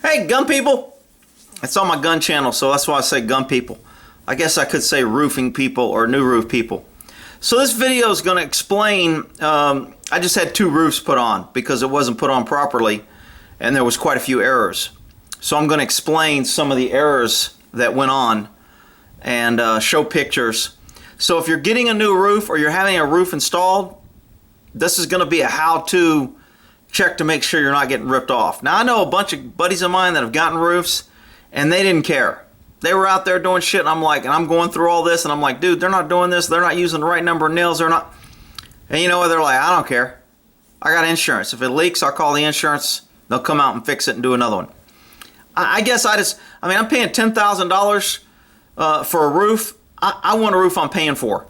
Hey, gun people! It's on my gun channel, so that's why I say gun people. I guess I could say roofing people or new roof people. So this video is going to explain, I just had 2 roofs put on because it wasn't put on properly and there was quite a few errors. So I'm going to explain some of the errors that went on and show pictures. So if you're getting a new roof or you're having a roof installed, this is going to be a how-to check to make sure you're not getting ripped off. Now I know a bunch of buddies of mine that have gotten roofs and they didn't care. They were out there doing shit and I'm going through all this and I'm like, dude, they're not doing this, they're not using the right number of nails, they're not. And you know what, they're like, I don't care. I got insurance. If it leaks, I'll call the insurance, they'll come out and fix it and do another one. I guess I'm paying $10,000 for a roof. I want a roof I'm paying for.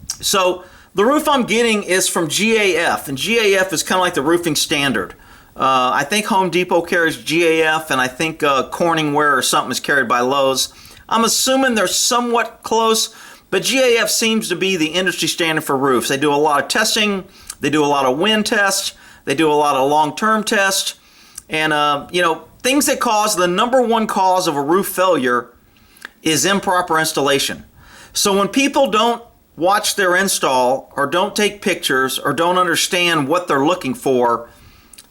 So the roof I'm getting is from GAF, and GAF is kind of like the roofing standard. I think Home Depot carries GAF, and I think Corningware or something is carried by Lowe's. I'm assuming they're somewhat close, but GAF seems to be the industry standard for roofs. They do a lot of testing, they do a lot of wind tests, they do a lot of long-term tests, and things that cause the #1 cause of a roof failure is improper installation. So when people don't watch their install or don't take pictures or don't understand what they're looking for,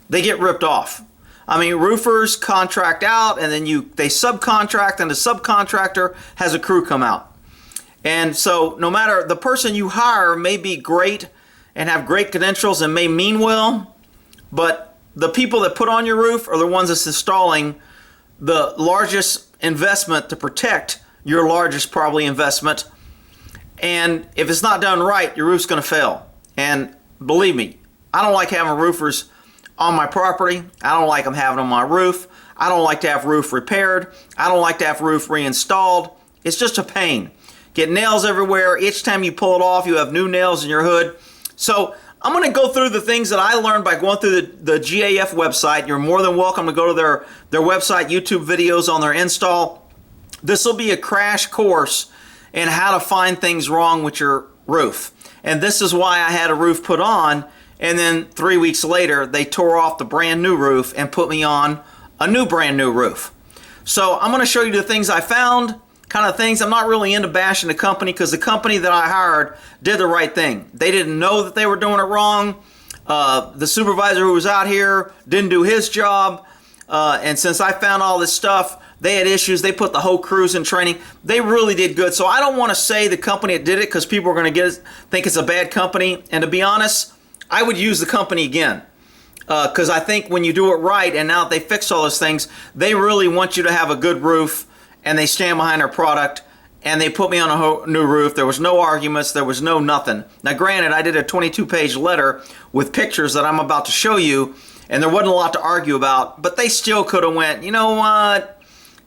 they get ripped off. I mean, roofers contract out and then they subcontract, and the subcontractor has a crew come out. And so no matter, the person you hire may be great and have great credentials and may mean well, but the people that put on your roof are the ones that's installing the largest investment to protect your largest probably investment. And if it's not done right, your roof's going to fail. And believe me, I don't like having roofers on my property. I don't like them having on my roof. I don't like to have roof repaired. I don't like to have roof reinstalled. It's just a pain. Get nails everywhere. Each time you pull it off, you have new nails in your hood. So I'm going to go through the things that I learned by going through the GAF website. You're more than welcome to go to their website, YouTube videos on their install. This will be a crash course in how to find things wrong with your roof. And this is why I had a roof put on, and then 3 weeks later they tore off the brand new roof and put me on a new brand new roof. So I'm going to show you the things I found, kind of things. I'm not really into bashing the company because the company that I hired did the right thing. They didn't know that they were doing it wrong. The supervisor who was out here didn't do his job. And since I found all this stuff, they had issues. They put the whole crews in training. They really did good. So I don't want to say the company that did it because people are going to think it's a bad company. And to be honest, I would use the company again because I think when you do it right and now that they fix all those things, they really want you to have a good roof and they stand behind their product. And they put me on a whole new roof. There was no arguments. There was no nothing. Now, granted, I did a 22-page letter with pictures that I'm about to show you, and there wasn't a lot to argue about. But they still could have went, you know what?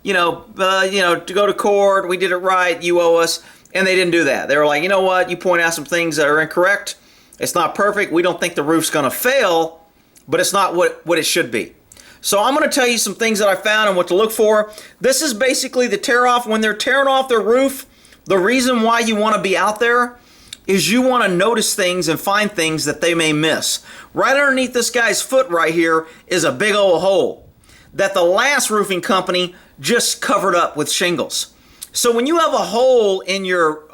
To go to court, we did it right, you owe us. And they didn't do that. They were like, you know what, you point out some things that are incorrect. It's not perfect. We don't think the roof's going to fail, but it's not what it should be. So I'm going to tell you some things that I found and what to look for. This is basically the tear off. When they're tearing off their roof, the reason why you want to be out there is you want to notice things and find things that they may miss. Right underneath this guy's foot right here is a big old hole that the last roofing company just covered up with shingles. So when you have a hole in your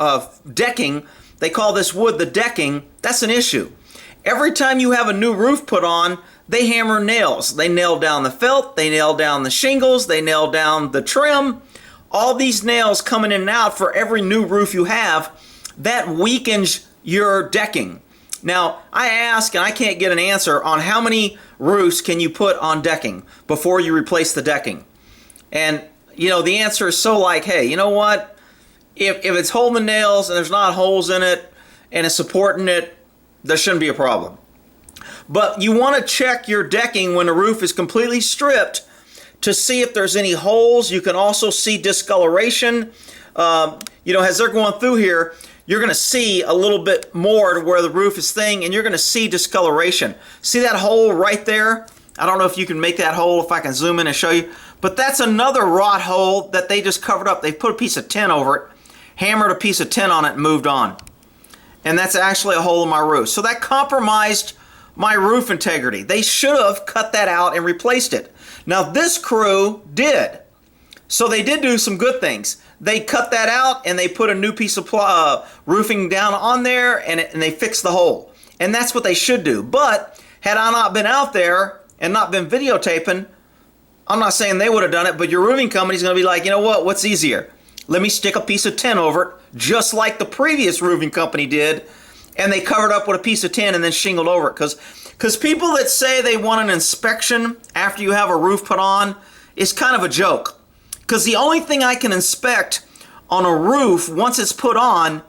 decking, they call this wood the decking, that's an issue. Every time you have a new roof put on, they hammer nails. They nail down the felt, they nail down the shingles, they nail down the trim. All these nails coming in and out for every new roof you have, that weakens your decking. Now, I ask, and I can't get an answer on how many roofs can you put on decking before you replace the decking. And, the answer is so like, hey, you know what? If it's holding the nails and there's not holes in it and it's supporting it, there shouldn't be a problem. But you want to check your decking when the roof is completely stripped to see if there's any holes. You can also see discoloration. As they're going through here, you're going to see a little bit more to where the roof is thin, and you're going to see discoloration. See that hole right there? I don't know if you can make that hole, if I can zoom in and show you. But that's another rot hole that they just covered up. They put a piece of tin over it, hammered a piece of tin on it, and moved on. And that's actually a hole in my roof. So that compromised my roof integrity. They should have cut that out and replaced it. Now this crew did. So they did do some good things. They cut that out and they put a new piece of roofing down on there, and they fixed the hole. And that's what they should do. But had I not been out there and not been videotaping, I'm not saying they would have done it, but your roofing company's going to be like, you know what, what's easier? Let me stick a piece of tin over it, just like the previous roofing company did, and they covered up with a piece of tin and then shingled over it. Because people that say they want an inspection after you have a roof put on is kind of a joke. Because the only thing I can inspect on a roof once it's put on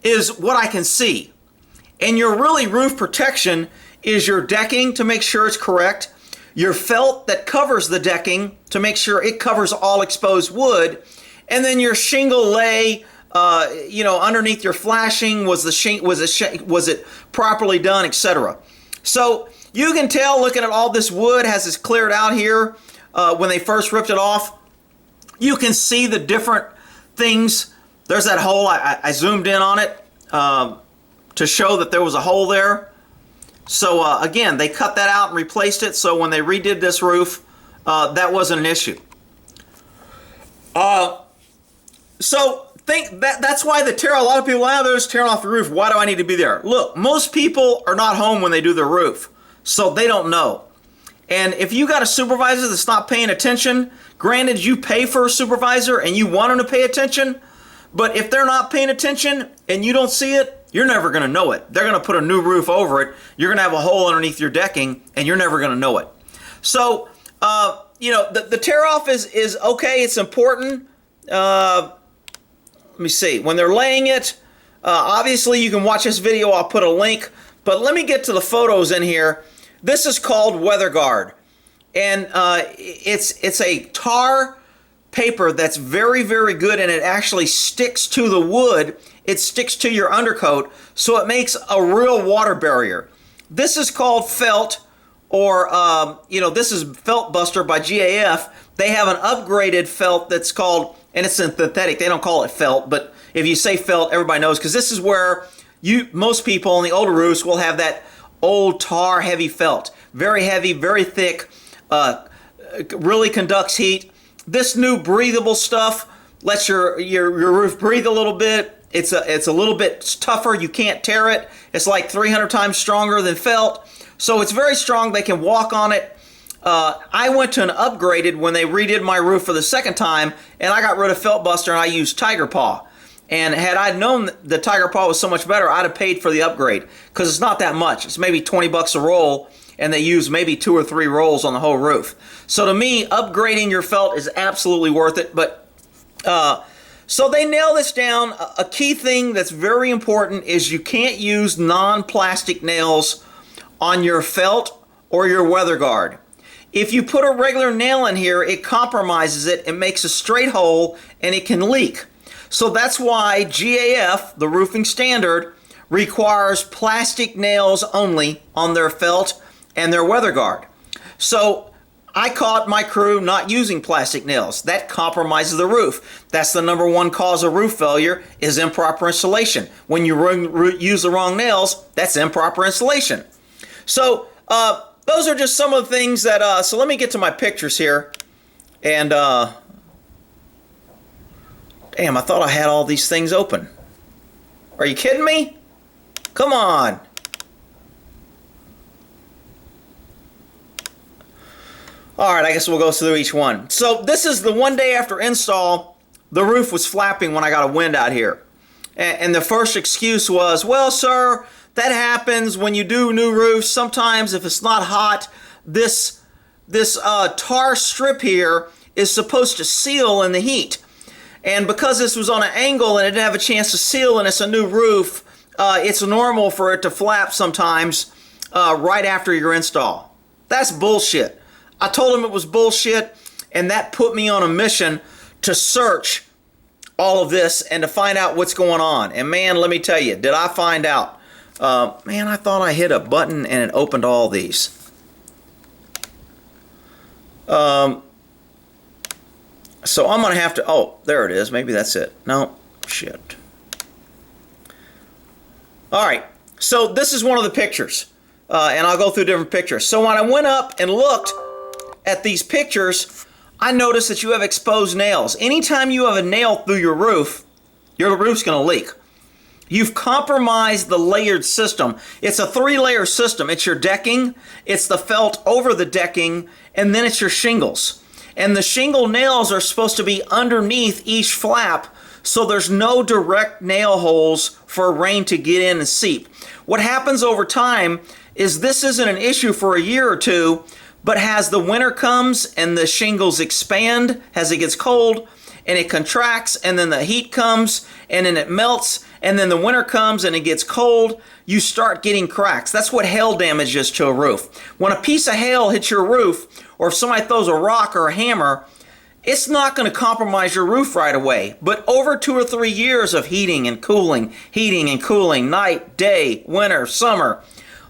is what I can see. And your really roof protection is your decking to make sure it's correct, your felt that covers the decking to make sure it covers all exposed wood, and then your shingle lay, underneath your flashing, was it properly done, etc. So you can tell looking at all this wood as it's cleared out here when they first ripped it off. You can see the different things. There's that hole. I zoomed in on it to show that there was a hole there. So again, they cut that out and replaced it. So when they redid this roof, that wasn't an issue. That's why a lot of people, they're just tearing off the roof. Why do I need to be there? Look, most people are not home when they do their roof, so they don't know. And if you got a supervisor that's not paying attention, granted you pay for a supervisor and you want them to pay attention, but if they're not paying attention and you don't see it, you're never going to know it. They're going to put a new roof over it. You're going to have a hole underneath your decking and you're never going to know it. So, the tear off is okay. It's important. Let me see. When they're laying it, obviously you can watch this video. I'll put a link, but let me get to the photos in here. This is called Weather Guard, and it's a tar paper that's very, very good, and it actually sticks to the wood. It sticks to your undercoat, so it makes a real water barrier. This is called felt, or this is Felt Buster by GAF. They have an upgraded felt that's called, and it's synthetic. They don't call it felt, but if you say felt, everybody knows, because this is where most people on the older roofs will have that old tar heavy felt. Very heavy, very thick, really conducts heat. This new breathable stuff lets your roof breathe a little bit. It's a little bit tougher. You can't tear it. It's like 300 times stronger than felt. So it's very strong. They can walk on it. I went to an upgraded when they redid my roof for the second time, and I got rid of Felt Buster and I used Tiger Paw. And had I known the Tiger Paw was so much better, I'd have paid for the upgrade, because it's not that much. It's maybe 20 bucks a roll, and they use maybe 2 or 3 rolls on the whole roof. So to me, upgrading your felt is absolutely worth it. But so they nail this down. A key thing that's very important is you can't use non-plastic nails on your felt or your weather guard. If you put a regular nail in here, it compromises it, it makes a straight hole, and it can leak. So that's why GAF, the roofing standard, requires plastic nails only on their felt and their weather guard. So I caught my crew not using plastic nails. That compromises the roof. That's the #1 cause of roof failure, is improper installation. When you use the wrong nails, that's improper installation. So those are just some of the things that, so let me get to my pictures here. And, damn, I thought I had all these things open. Are you kidding me? Come on. All right, I guess we'll go through each one. So this is the one day after install. The roof was flapping when I got a wind out here. And the first excuse was, well, sir, that happens when you do new roofs. Sometimes if it's not hot, this tar strip here is supposed to seal in the heat. And because this was on an angle and it didn't have a chance to seal and it's a new roof, it's normal for it to flap sometimes right after your install. That's bullshit. I told him it was bullshit, and that put me on a mission to search all of this and to find out what's going on. And man, let me tell you, did I find out. Man, I thought I hit a button and it opened all these. So I'm going to have to, oh, there it is. Maybe that's it. No, shit. All right, so this is one of the pictures, and I'll go through different pictures. So when I went up and looked at these pictures, I notice that you have exposed nails. Anytime you have a nail through your roof's going to leak. You've compromised the layered system. It's a 3-layer system. It's your decking, it's the felt over the decking, and then it's your shingles. And the shingle nails are supposed to be underneath each flap, so there's no direct nail holes for rain to get in and seep. What happens over time is this isn't an issue for a year or two, but as the winter comes and the shingles expand as it gets cold, and it contracts, and then the heat comes, and then it melts, and then the winter comes and it gets cold, you start getting cracks. That's what hail damage is to a roof. When a piece of hail hits your roof, or if somebody throws a rock or a hammer, it's not going to compromise your roof right away. But over 2 or 3 years of heating and cooling, night, day, winter, summer,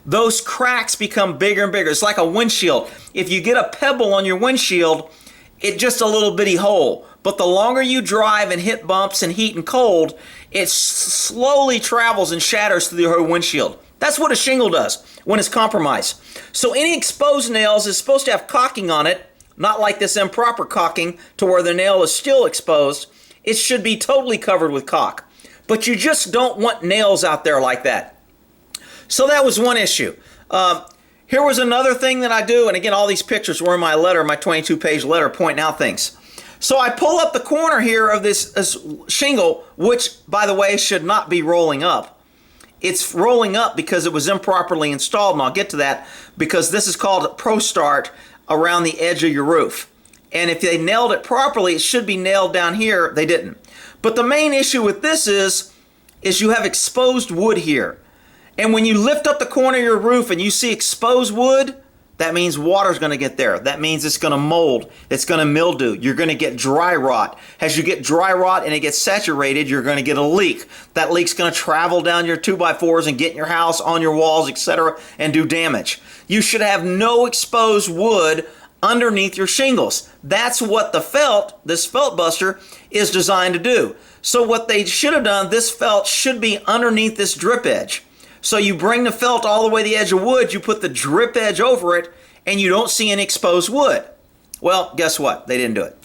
those cracks become bigger and bigger. It's like a windshield. If you get a pebble on your windshield, it's just a little bitty hole. But the longer you drive and hit bumps and heat and cold, it slowly travels and shatters through your windshield. That's what a shingle does when it's compromised. So any exposed nails is supposed to have caulking on it, not like this improper caulking to where the nail is still exposed. It should be totally covered with caulk. But you just don't want nails out there like that. So that was one issue. Here was another thing that I do, and again, all these pictures were in my letter, my 22-page letter pointing out things. So I pull up the corner here of this shingle, which, by the way, should not be rolling up. It's rolling up because it was improperly installed, and I'll get to that, because this is called a Pro Start around the edge of your roof. And if they nailed it properly, it should be nailed down here. They didn't. But the main issue with this is you have exposed wood here. And when you lift up the corner of your roof and you see exposed wood, that means water's going to get there. That means it's going to mold. It's going to mildew. You're going to get dry rot. As you get dry rot and it gets saturated, you're going to get a leak. That leak's going to travel down your 2x4s and get in your house, on your walls, etc., and do damage. You should have no exposed wood underneath your shingles. That's what this felt buster, is designed to do. So what they should have done, this felt should be underneath this drip edge. So you bring the felt all the way to the edge of wood, you put the drip edge over it, and you don't see any exposed wood. Well, guess what? They didn't do it.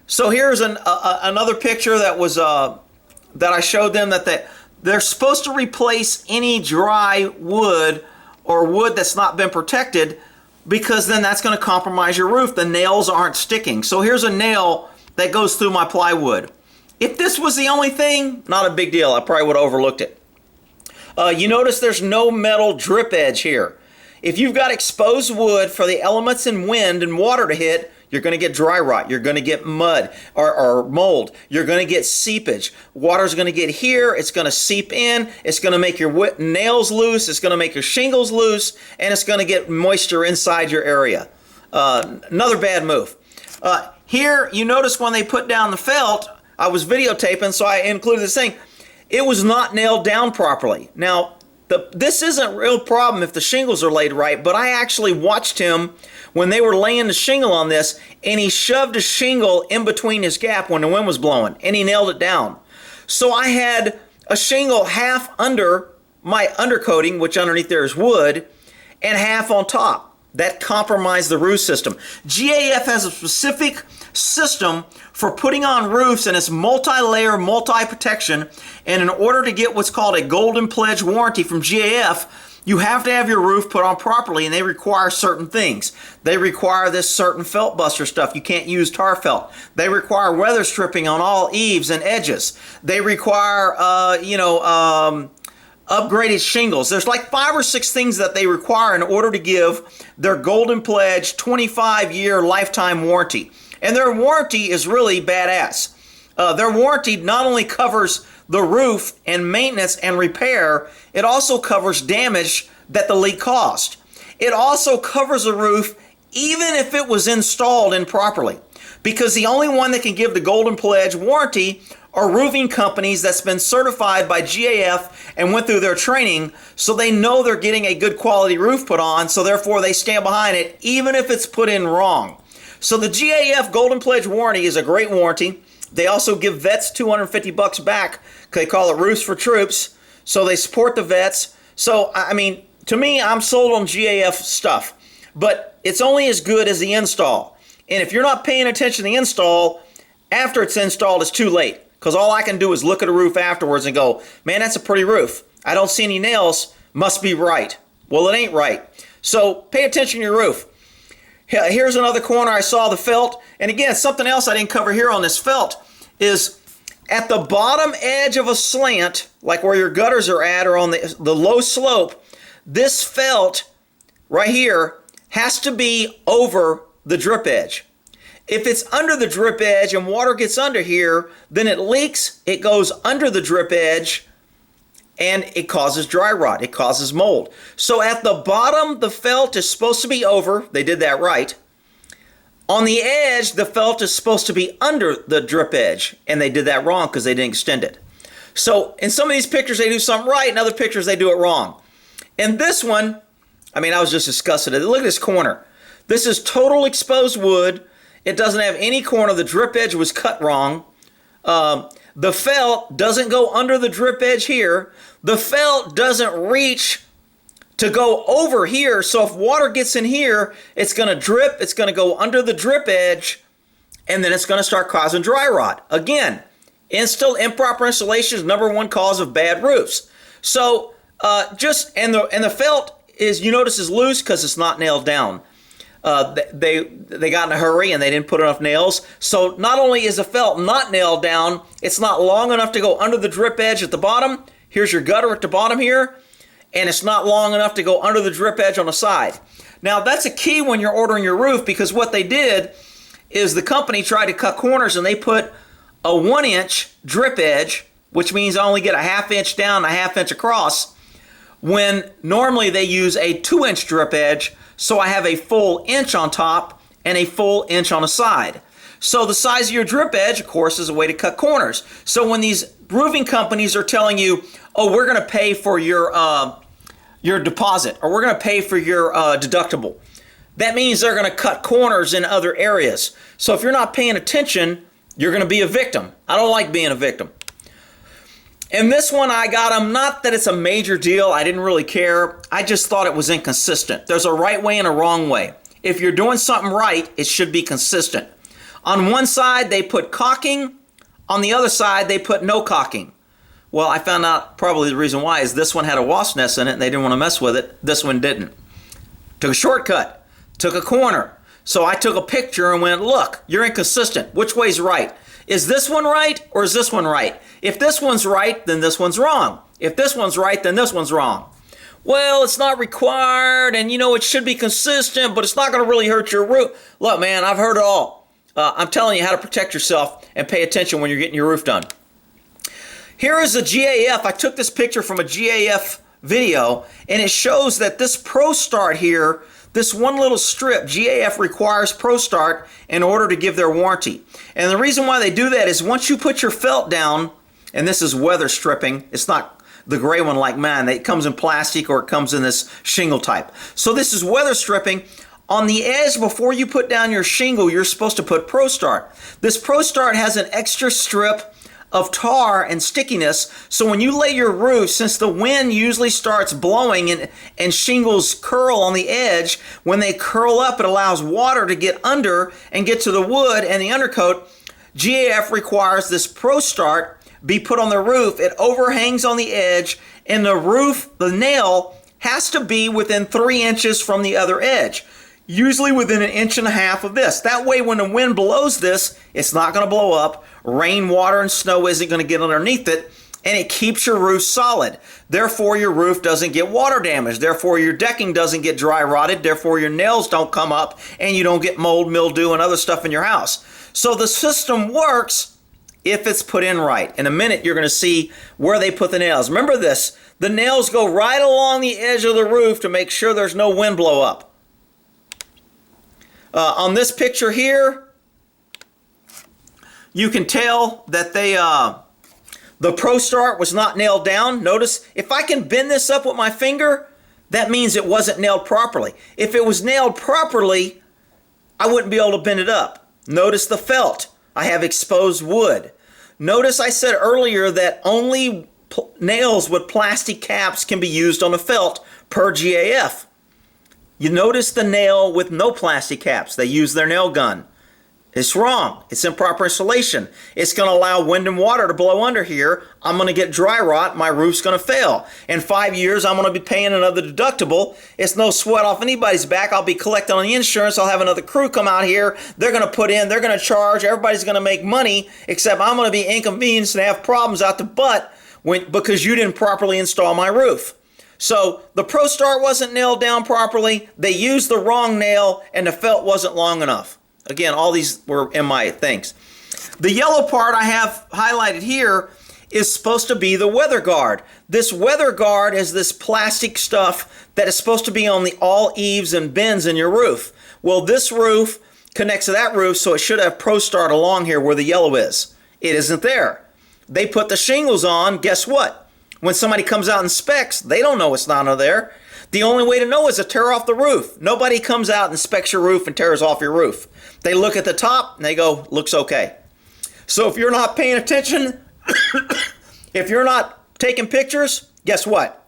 So here's another picture that was that I showed them, that they're supposed to replace any dry wood or wood that's not been protected, because then that's going to compromise your roof. The nails aren't sticking. So here's a nail that goes through my plywood. If this was the only thing, not a big deal. I probably would have overlooked it. You notice there's no metal drip edge here. If you've got exposed wood for the elements and wind and water to hit, you're going to get dry rot. You're going to get mud or mold. You're going to get seepage. Water's going to get here. It's going to seep in. It's going to make your nails loose. It's going to make your shingles loose. And it's going to get moisture inside your area. Another bad move. Here, you notice when they put down the felt, I was videotaping, so I included this thing. It was not nailed down properly. Now, this isn't a real problem if the shingles are laid right, but I actually watched him when they were laying the shingle on this, and he shoved a shingle in between his gap when the wind was blowing, and he nailed it down. So I had a shingle half under my undercoating, which underneath there is wood, and half on top. That compromised the roof system. GAF has a specific system for putting on roofs, and it's multi-layer, multi-protection. And in order to get what's called a Golden Pledge warranty from GAF, you have to have your roof put on properly, and they require certain things. They require this certain felt buster stuff. You can't use tar felt. They require weather stripping on all eaves and edges. They require, upgraded shingles. There's like 5 or 6 things that they require in order to give their Golden Pledge 25-year lifetime warranty. And their warranty is really badass. Their warranty not only covers the roof and maintenance and repair, it also covers damage that the leak caused. It also covers the roof even if it was installed improperly, because the only one that can give the Golden Pledge warranty are roofing companies that's been certified by GAF and went through their training, so they know they're getting a good quality roof put on, so therefore they stand behind it even if it's put in wrong. So the GAF Golden Pledge warranty is a great warranty. They also give vets $250 back. They call it Roofs for Troops, so they support the vets. So, I mean, to me, I'm sold on GAF stuff. but it's only as good as the install. And if you're not paying attention to the install, after it's installed, it's too late. Because all I can do is look at a roof afterwards and go, man, that's a pretty roof. I don't see any nails, must be right. Well, it ain't right. So pay attention to your roof. Here's another corner I saw the felt. And again, something else I didn't cover here on this felt is at the bottom edge of a slant, like where your gutters are at or on the low slope, this felt right here has to be over the drip edge. If it's under the drip edge and water gets under here, then it leaks, it goes under the drip edge, and it causes dry rot, it causes mold. So at the bottom, the felt is supposed to be over. They did that right. On the edge, the felt is supposed to be under the drip edge, and they did that wrong because they didn't extend it. So in some of these pictures, they do something right, in other pictures, they do it wrong. In this one, I mean, I was just discussing it. Look at this corner. This is total exposed wood. It doesn't have any corner. The drip edge was cut wrong. The felt doesn't go under the drip edge here. The felt doesn't reach to go over here. So if water gets in here, it's going to drip. It's going to go under the drip edge, and then it's going to start causing dry rot. Again, improper installation is #1 cause of bad roofs. So and the felt is, you notice, is loose because it's not nailed down. They got in a hurry and they didn't put enough nails. So not only is the felt not nailed down, it's not long enough to go under the drip edge at the bottom. Here's your gutter at the bottom here. And it's not long enough to go under the drip edge on the side. Now that's a key when you're ordering your roof, because what they did is the company tried to cut corners and they put a 1-inch drip edge, which means I only get a 1/2 inch down, a 1/2 inch across, when normally they use a 2-inch drip edge. So I have a full inch on top and a full inch on the side. So the size of your drip edge, of course, is a way to cut corners. So when these roofing companies are telling you, oh, we're going to pay for your deposit, or we're going to pay for your deductible, that means they're going to cut corners in other areas. So if you're not paying attention, you're going to be a victim. I don't like being a victim. And this one I got them, not that it's a major deal, I didn't really care, I just thought it was inconsistent. There's a right way and a wrong way. If you're doing something right, it should be consistent. On one side they put caulking, on the other side they put no caulking. Well, I found out probably the reason why is this one had a wasp nest in it and they didn't want to mess with it, this one didn't. Took a shortcut, took a corner. So I took a picture and went, look, you're inconsistent, which way's right? Is this one right or is this one right? If this one's right, then this one's wrong. If this one's right, then this one's wrong. Well, it's not required, and you know it should be consistent, but it's not going to really hurt your roof. Look, man, I've heard it all. I'm telling you how to protect yourself and pay attention when you're getting your roof done. Here is a GAF. I took this picture from a GAF video, and it shows that this Pro Start here, this one little strip, GAF requires Pro Start in order to give their warranty. And the reason why they do that is once you put your felt down, and this is weather stripping, it's not the gray one like mine, it comes in plastic or it comes in this shingle type. So this is weather stripping. On the edge, before you put down your shingle, you're supposed to put Pro Start. This Pro Start has an extra strip of tar and stickiness, so when you lay your roof, since the wind usually starts blowing and shingles curl on the edge, when they curl up, it allows water to get under and get to the wood and the undercoat. GAF requires this Pro Start be put on the roof. It overhangs on the edge, and the roof, the nail, has to be within 3 inches from the other edge, usually within 1.5 inches of this. That way when the wind blows this, it's not going to blow up. Rain, water, and snow isn't going to get underneath it, and it keeps your roof solid. Therefore, your roof doesn't get water damage. Therefore, your decking doesn't get dry rotted. Therefore, your nails don't come up, and you don't get mold, mildew, and other stuff in your house. So the system works if it's put in right. In a minute, you're going to see where they put the nails. Remember this, the nails go right along the edge of the roof to make sure there's no wind blow up. On this picture here, you can tell that the Pro Start was not nailed down. Notice, if I can bend this up with my finger, that means it wasn't nailed properly. If it was nailed properly, I wouldn't be able to bend it up. Notice the felt. I have exposed wood. Notice I said earlier that only nails with plastic caps can be used on a felt per GAF. You notice the nail with no plastic caps. They use their nail gun. It's wrong. It's improper installation. It's going to allow wind and water to blow under here. I'm going to get dry rot. My roof's going to fail. In 5 years, I'm going to be paying another deductible. It's no sweat off anybody's back. I'll be collecting on the insurance. I'll have another crew come out here. They're going to put in. They're going to charge. Everybody's going to make money, except I'm going to be inconvenienced and have problems out the butt because you didn't properly install my roof. So the ProStart wasn't nailed down properly. They used the wrong nail, and the felt wasn't long enough. Again, all these were in my things. The yellow part I have highlighted here is supposed to be the weather guard. This weather guard is this plastic stuff that is supposed to be on the all eaves and bends in your roof. Well, this roof connects to that roof, so it should have ProStart along here where the yellow is. It isn't there. They put the shingles on. Guess what? When somebody comes out and inspects, they don't know it's not under there. The only way to know is to tear off the roof. Nobody comes out and inspects your roof and tears off your roof. They look at the top and they go, looks okay. So if you're not paying attention, if you're not taking pictures, guess what?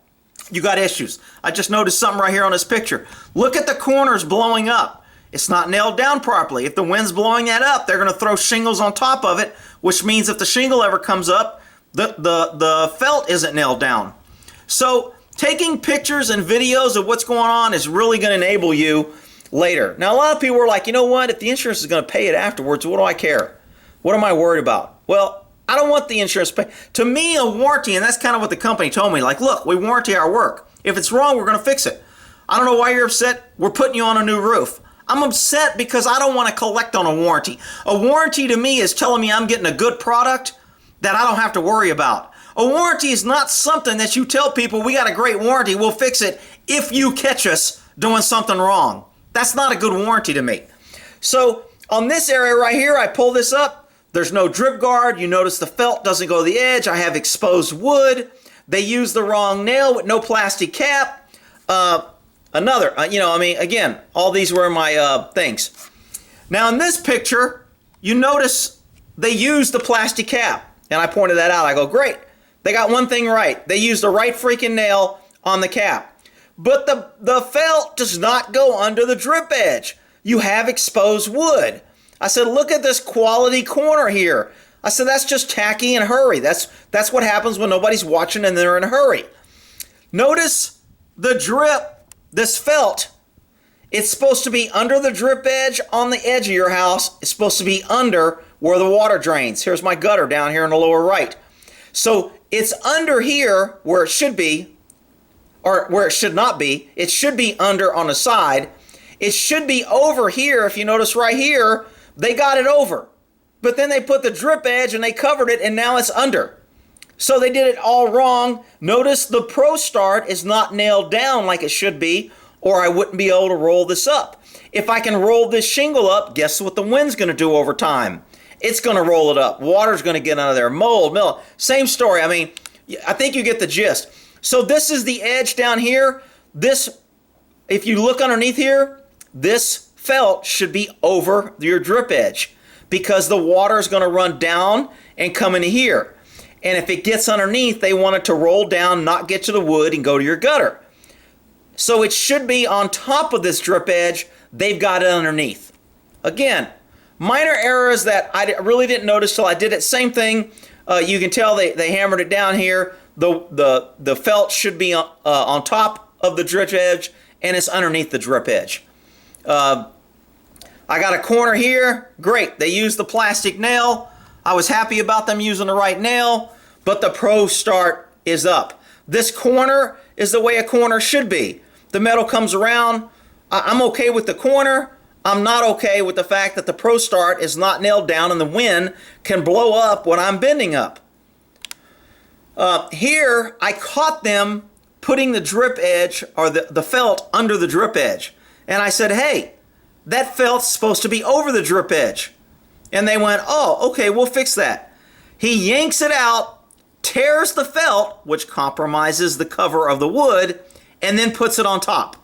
You got issues. I just noticed something right here on this picture. Look at the corners blowing up. It's not nailed down properly. If the wind's blowing that up, they're going to throw shingles on top of it, which means if the shingle ever comes up, the felt isn't nailed down. So taking pictures and videos of what's going on is really going to enable you later. Now, a lot of people are like, you know what? If the insurance is going to pay it afterwards, what do I care? What am I worried about? Well, I don't want the insurance to pay. To me, a warranty, and that's kind of what the company told me, like, look, we warranty our work. If it's wrong, we're going to fix it. I don't know why you're upset. We're putting you on a new roof. I'm upset because I don't want to collect on a warranty. A warranty to me is telling me I'm getting a good product that I don't have to worry about. A warranty is not something that you tell people, we got a great warranty, we'll fix it if you catch us doing something wrong. That's not a good warranty to me. So on this area right here, I pull this up. There's no drip guard. You notice the felt doesn't go to the edge. I have exposed wood. They use the wrong nail with no plastic cap. Again, all these were my things. Now in this picture, you notice they use the plastic cap. And I pointed that out. I go, great. They got one thing right. They used the right freaking nail on the cap. But the felt does not go under the drip edge. You have exposed wood. I said, look at this quality corner here. I said, that's just tacky and hurry. That's what happens when nobody's watching and they're in a hurry. Notice the drip, this felt. It's supposed to be under the drip edge on the edge of your house. It's supposed to be under where the water drains. Here's my gutter down here in the lower right. So it's under here where it should be, or where it should not be. It should be under on the side. It should be over here. If you notice right here, they got it over. But then they put the drip edge and they covered it and now it's under. So they did it all wrong. Notice the ProStart is not nailed down like it should be, or I wouldn't be able to roll this up. If I can roll this shingle up, guess what the wind's going to do over time? It's going to roll it up. Water's going to get under there. Mold, same story. I mean, I think you get the gist. So this is the edge down here. This, if you look underneath here, this felt should be over your drip edge because the water is going to run down and come into here. And if it gets underneath, they want it to roll down, not get to the wood, and go to your gutter. So it should be on top of this drip edge. They've got it underneath. Again, minor errors that I really didn't notice till I did it. Same thing. You can tell they hammered it down here. The felt should be on top of the drip edge, and it's underneath the drip edge. I got a corner here. Great. They used the plastic nail. I was happy about them using the right nail, but the ProStart is up. This corner is the way a corner should be. The metal comes around. I'm okay with the corner. I'm not okay with the fact that the ProStart is not nailed down and the wind can blow up when I'm bending up. Here, I caught them putting the drip edge or the felt under the drip edge. And I said, hey, that felt's supposed to be over the drip edge. And they went, oh, okay, we'll fix that. He yanks it out, tears the felt, which compromises the cover of the wood, and then puts it on top.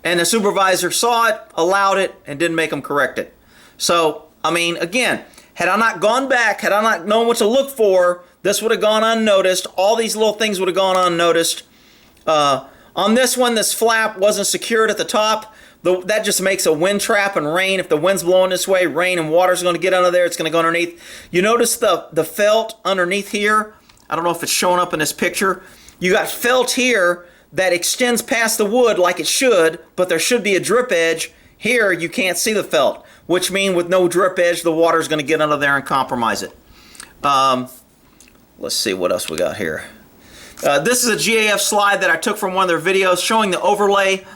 And the supervisor saw it, allowed it, and didn't make them correct it. So, I mean, again, had I not gone back, had I not known what to look for, this would have gone unnoticed. All these little things would have gone unnoticed. On On this one, this flap wasn't secured at the top. That just makes a wind trap and rain. If the wind's blowing this way, rain and water's going to get under there. It's going to go underneath. You notice the felt underneath here? I don't know if it's showing up in this picture. You got felt here that extends past the wood like it should, but there should be a drip edge. Here, you can't see the felt, which means with no drip edge, the water's going to get under there and compromise it. Let's see what else we got here. This is a GAF slide that I took from one of their videos showing the overlay.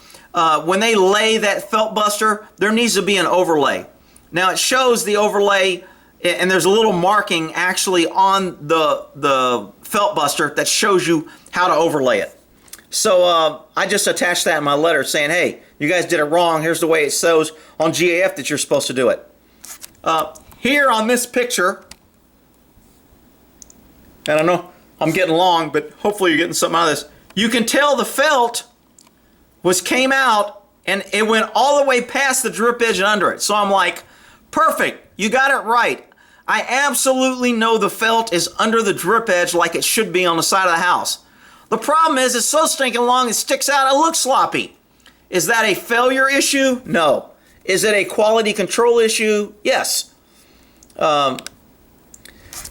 When they lay that felt buster, there needs to be an overlay. Now it shows the overlay, and there's a little marking actually on the felt buster that shows you how to overlay it. So I just attached that in my letter saying, hey, you guys did it wrong. Here's the way it shows on GAF that you're supposed to do it. Here on this picture, and I know I'm getting long, but hopefully you're getting something out of this. You can tell the felt came out and it went all the way past the drip edge and under it. So I'm like, perfect, you got it right. I absolutely know the felt is under the drip edge like it should be on the side of the house. The problem is it's so stinking long it sticks out, it looks sloppy. Is that a failure issue? No. Is it a quality control issue? Yes.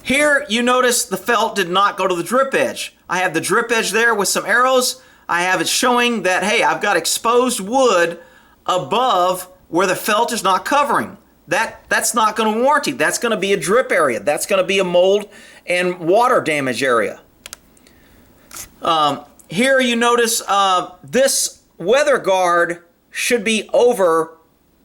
Here you notice the felt did not go to the drip edge. I have the drip edge there with some arrows. I have it showing that, hey, I've got exposed wood above where the felt is not covering. That's not going to warranty. That's going to be a drip area. That's going to be a mold and water damage area. Here you notice this weather guard should be over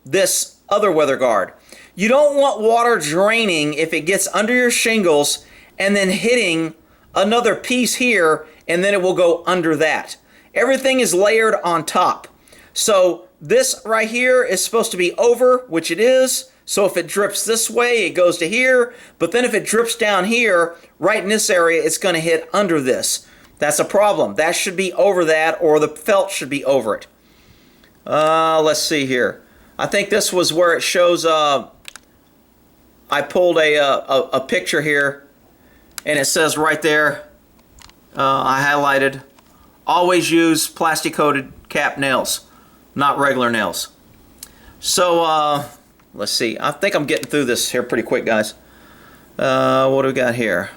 this other weather guard. You don't want water draining if it gets under your shingles and then hitting another piece here, and then it will go under that. Everything is layered on top. So this right here is supposed to be over, which it is. So if it drips this way, it goes to here. But then if it drips down here, right in this area, it's going to hit under this. That's a problem. That should be over that, or the felt should be over it. Let's see here. I think this was where it shows, I pulled a picture here, and it says right there, I highlighted, always use plastic-coated cap nails, not regular nails. So, let's see. I think I'm getting through this here pretty quick, guys. What do we got here?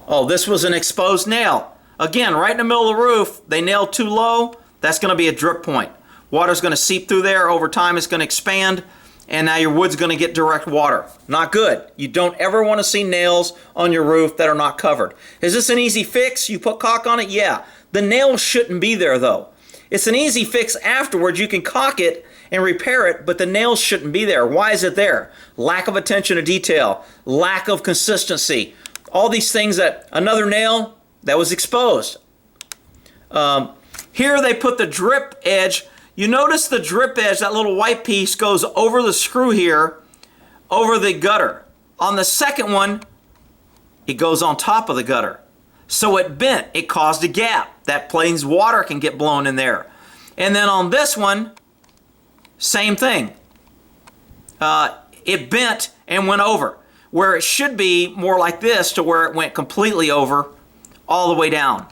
Oh, this was an exposed nail. Again, right in the middle of the roof, they nailed too low. That's going to be a drip point. Water's going to seep through there. Over time, it's going to expand, and now your wood's going to get direct water. Not good. You don't ever want to see nails on your roof that are not covered. Is this an easy fix? You put caulk on it? Yeah. The nails shouldn't be there, though. It's an easy fix afterwards. You can caulk it and repair it, but the nails shouldn't be there. Why is it there? Lack of attention to detail, lack of consistency. All these things that another nail that was exposed. Here they put the drip edge. You notice the drip edge, that little white piece goes over the screw here, over the gutter. On the second one, it goes on top of the gutter. So it bent, it caused a gap. That plains water can get blown in there. And then on this one, same thing. It bent and went over. Where it should be more like this, to where it went completely over all the way down.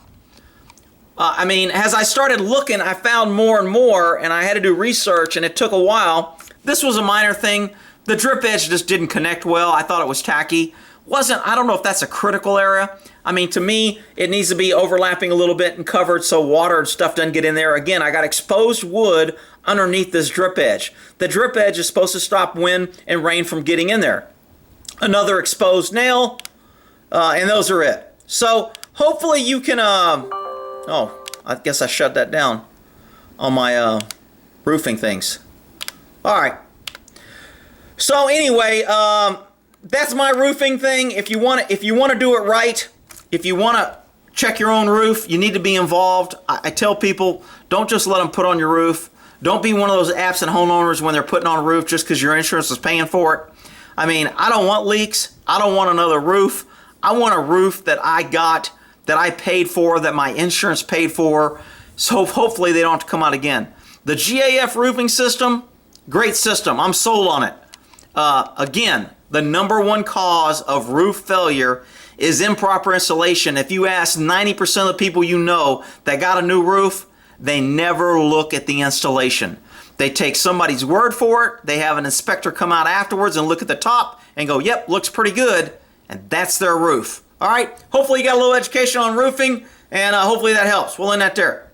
I mean, as I started looking, I found more and more, and I had to do research, and it took a while. This was a minor thing. The drip edge just didn't connect well. I thought it was tacky. I don't know if that's a critical area. I mean, to me, it needs to be overlapping a little bit and covered so water and stuff doesn't get in there. Again, I got exposed wood underneath this drip edge. The drip edge is supposed to stop wind and rain from getting in there. Another exposed nail, and those are it. So hopefully you can, oh, I guess I shut that down on my roofing things. All right. So anyway, that's my roofing thing. If you want to do it right, if you want to check your own roof, you need to be involved. I tell people, don't just let them put on your roof. Don't be one of those absent homeowners when they're putting on a roof just because your insurance is paying for it. I mean, I don't want leaks. I don't want another roof. I want a roof that I got, that I paid for, that my insurance paid for. So hopefully they don't have to come out again. The GAF roofing system, great system. I'm sold on it. Again, the #1 cause of roof failure is improper installation. If you ask 90% of the people you know that got a new roof, they never look at the installation. They take somebody's word for it. They have an inspector come out afterwards and look at the top and go, yep, looks pretty good. And that's their roof. All right, hopefully you got a little education on roofing, and hopefully that helps. We'll end that there.